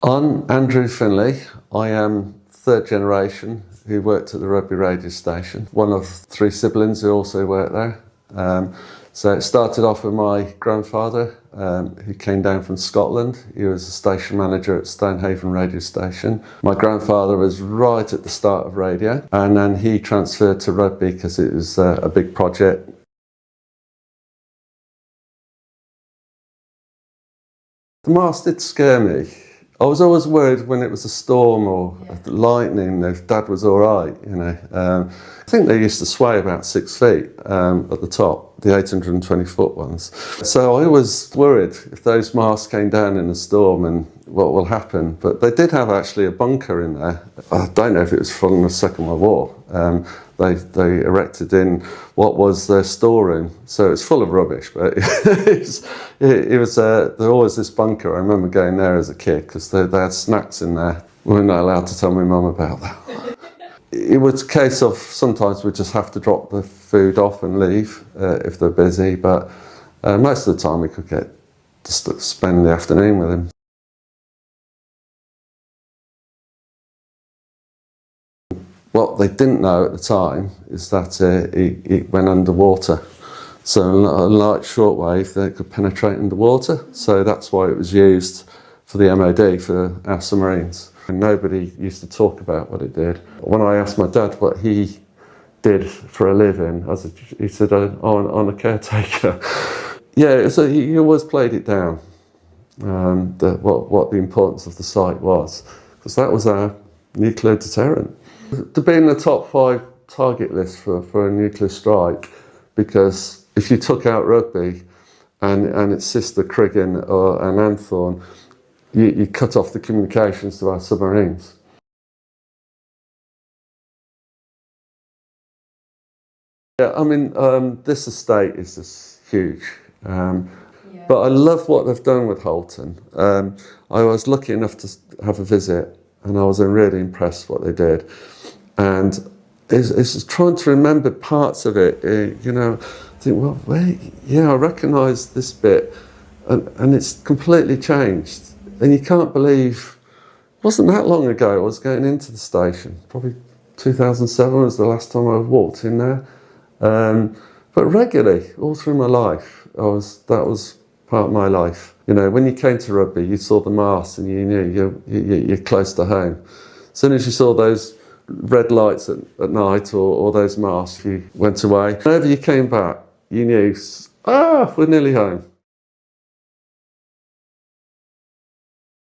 I'm Andrew Findlay. I am third generation who worked at the Rugby Radio Station. One of three siblings who also worked there. So it started off with my grandfather, who came down from Scotland. He was a station manager at Stonehaven Radio Station. My grandfather was right at the start of radio, and then he transferred to rugby because it was a big project. The mast did scare me. I was always worried when it was a storm or lightning if Dad was all right, you know. I think they used to sway about 6 feet at the top, the 820-foot ones. So I was worried if those masts came down in a storm and what will happen. But they did have actually a bunker in there. I don't know if it was from the Second World War. They erected in what was their storeroom, so it's full of rubbish. But it was there was always this bunker. I remember going there as a kid because they had snacks in there. We weren't allowed to tell my mum about that. It was a case of sometimes we just have to drop the food off and leave if they're busy. But most of the time we could get to spend the afternoon with him. What they didn't know at the time is that it went underwater. So a light shortwave that could penetrate underwater. So that's why it was used for the MOD, for our submarines. And nobody used to talk about what it did. When I asked my dad what he did for a living, he said, I'm a caretaker. Yeah, so he always played it down, what the importance of the site was. Because that was our nuclear deterrent. To be in the top 5 target list for a nuclear strike, because if you took out rugby and its sister Criggin and Anthorn, you cut off the communications to our submarines. Yeah, I mean, this estate is just huge. But I love what they've done with Houlton. I was lucky enough to have a visit, and I was really impressed what they did. And it's trying to remember parts of it, you know, think, well, wait, yeah, I recognise this bit, and it's completely changed. And you can't believe, it wasn't that long ago I was going into the station, probably 2007 was the last time I walked in there. But regularly, all through my life, that was part of my life. You know, when you came to rugby, you saw the mast and you knew you're close to home. As soon as you saw those red lights at night or those masts, you went away. Whenever you came back, you knew, we're nearly home.